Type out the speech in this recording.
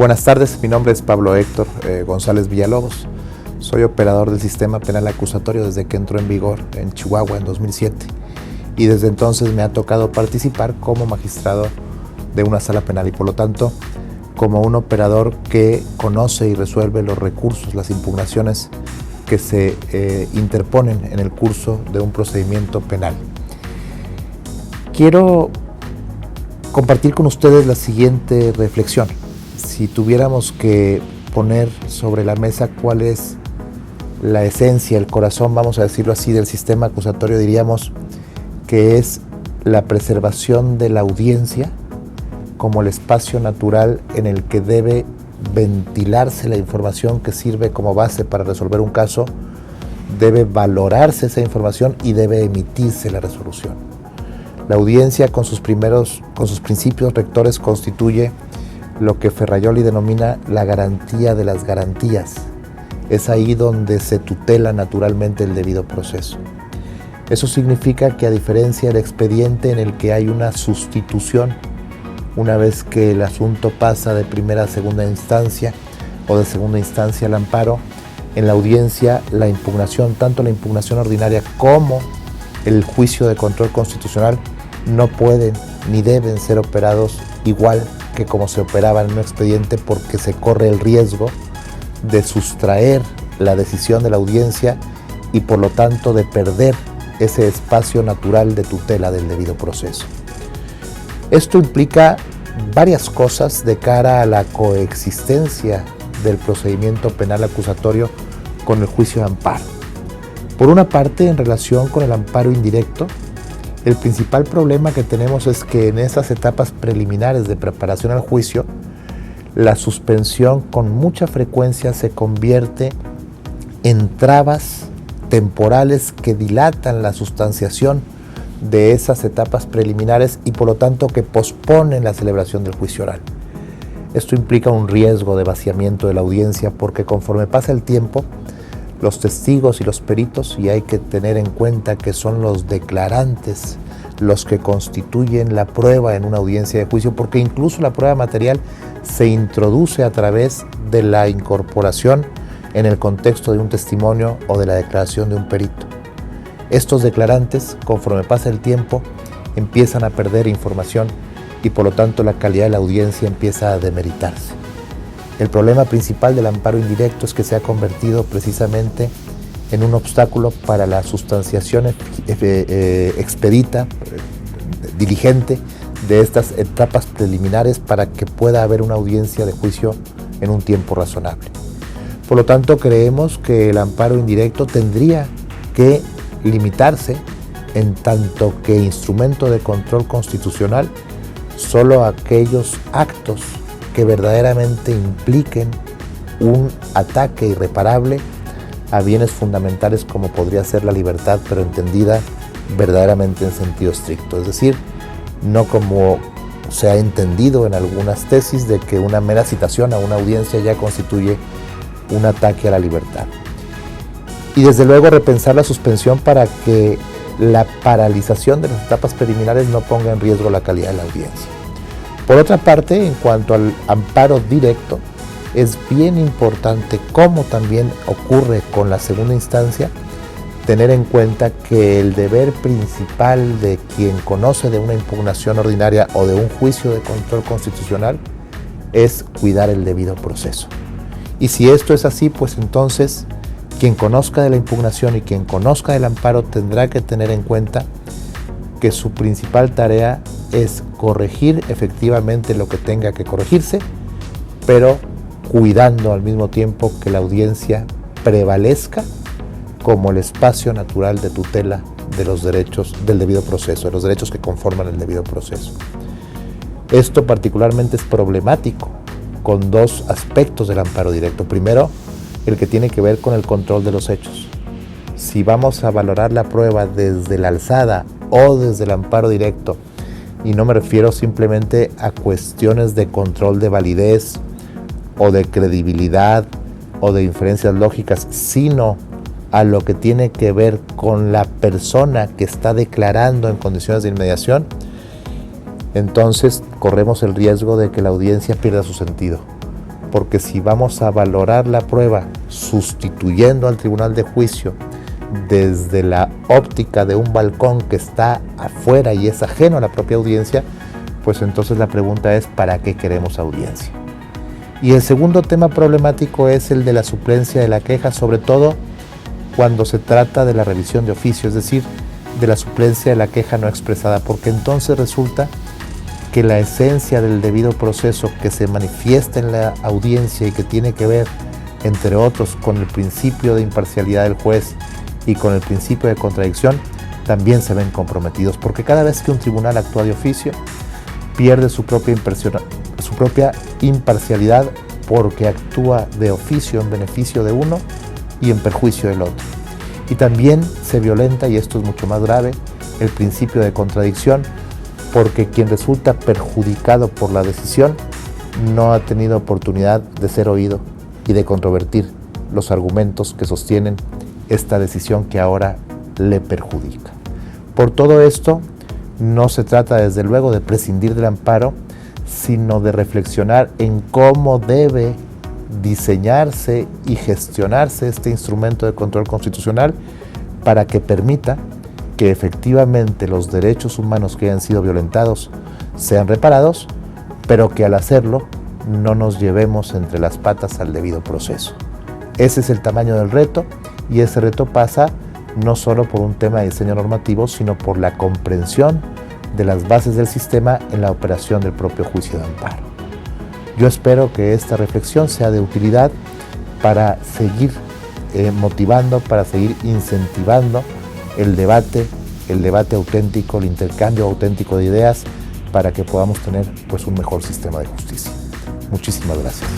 buenas tardes, mi nombre es Pablo Héctor González Villalobos. Soy operador del sistema penal acusatorio desde que entró en vigor en Chihuahua en 2007 y desde entonces me ha tocado participar como magistrado de una sala penal y por lo tanto como un operador que conoce y resuelve los recursos, las impugnaciones que se interponen en el curso de un procedimiento penal. Quiero compartir con ustedes la siguiente reflexión. Si tuviéramos que poner sobre la mesa cuál es la esencia, el corazón, vamos a decirlo así, del sistema acusatorio, diríamos que es la preservación de la audiencia como el espacio natural en el que debe ventilarse la información que sirve como base para resolver un caso, debe valorarse esa información y debe emitirse la resolución. La audiencia con sus principios rectores constituye lo que Ferrajoli denomina la garantía de las garantías. Es ahí donde se tutela naturalmente el debido proceso. Eso significa que a diferencia del expediente en el que hay una sustitución, una vez que el asunto pasa de primera a segunda instancia o de segunda instancia al amparo, en la audiencia la impugnación, tanto la impugnación ordinaria como el juicio de control constitucional, no pueden ni deben ser operados igual que como se operaba en un expediente porque se corre el riesgo de sustraer la decisión de la audiencia y por lo tanto de perder ese espacio natural de tutela del debido proceso. Esto implica varias cosas de cara a la coexistencia del procedimiento penal acusatorio con el juicio de amparo. Por una parte, en relación con el amparo indirecto, el principal problema que tenemos es que en esas etapas preliminares de preparación al juicio, la suspensión con mucha frecuencia se convierte en trabas temporales que dilatan la sustanciación de esas etapas preliminares y por lo tanto que posponen la celebración del juicio oral. Esto implica un riesgo de vaciamiento de la audiencia porque conforme pasa el tiempo, los testigos y los peritos, y hay que tener en cuenta que son los declarantes los que constituyen la prueba en una audiencia de juicio, porque incluso la prueba material se introduce a través de la incorporación en el contexto de un testimonio o de la declaración de un perito. Estos declarantes, conforme pasa el tiempo, empiezan a perder información y por lo tanto la calidad de la audiencia empieza a demeritarse. El problema principal del amparo indirecto es que se ha convertido precisamente en un obstáculo para la sustanciación expedita, diligente, de estas etapas preliminares para que pueda haber una audiencia de juicio en un tiempo razonable. Por lo tanto, creemos que el amparo indirecto tendría que limitarse en tanto que instrumento de control constitucional solo a aquellos actos que verdaderamente impliquen un ataque irreparable a bienes fundamentales como podría ser la libertad, pero entendida verdaderamente en sentido estricto. Es decir, no como se ha entendido en algunas tesis de que una mera citación a una audiencia ya constituye un ataque a la libertad. Y desde luego repensar la suspensión para que la paralización de las etapas preliminares no ponga en riesgo la calidad de la audiencia. Por otra parte, en cuanto al amparo directo, es bien importante, como también ocurre con la segunda instancia, tener en cuenta que el deber principal de quien conoce de una impugnación ordinaria o de un juicio de control constitucional es cuidar el debido proceso. Y si esto es así, pues entonces quien conozca de la impugnación y quien conozca del amparo tendrá que tener en cuenta que su principal tarea es corregir efectivamente lo que tenga que corregirse, pero cuidando al mismo tiempo que la audiencia prevalezca como el espacio natural de tutela de los derechos del debido proceso, de los derechos que conforman el debido proceso. Esto particularmente es problemático con dos aspectos del amparo directo. Primero, el que tiene que ver con el control de los hechos. Si vamos a valorar la prueba desde la alzada o desde el amparo directo, y no me refiero simplemente a cuestiones de control de validez o de credibilidad o de inferencias lógicas, sino a lo que tiene que ver con la persona que está declarando en condiciones de inmediación, entonces corremos el riesgo de que la audiencia pierda su sentido. porque si vamos a valorar la prueba sustituyendo al tribunal de juicio desde la óptica de un balcón que está afuera y es ajeno a la propia audiencia, pues entonces la pregunta es ¿para qué queremos audiencia? Y el segundo tema problemático es el de la suplencia de la queja, sobre todo cuando se trata de la revisión de oficio, es decir, de la suplencia de la queja no expresada, porque entonces resulta que la esencia del debido proceso que se manifiesta en la audiencia y que tiene que ver, entre otros, con el principio de imparcialidad del juez y con el principio de contradicción, también se ven comprometidos, porque cada vez que un tribunal actúa de oficio, pierde su propia imparcialidad porque actúa de oficio en beneficio de uno y en perjuicio del otro. Y también se violenta, y esto es mucho más grave, el principio de contradicción, porque quien resulta perjudicado por la decisión no ha tenido oportunidad de ser oído y de controvertir los argumentos que sostienen esta decisión que ahora le perjudica. Por todo esto, no se trata desde luego de prescindir del amparo, sino de reflexionar en cómo debe diseñarse y gestionarse este instrumento de control constitucional para que permita que efectivamente los derechos humanos que hayan sido violentados sean reparados, pero que al hacerlo no nos llevemos entre las patas al debido proceso. Ese es el tamaño del reto, y ese reto pasa no solo por un tema de diseño normativo, sino por la comprensión de las bases del sistema en la operación del propio juicio de amparo. Yo espero que esta reflexión sea de utilidad para seguir motivando, para seguir incentivando el debate auténtico, el intercambio auténtico de ideas, para que podamos tener pues un mejor sistema de justicia. Muchísimas gracias.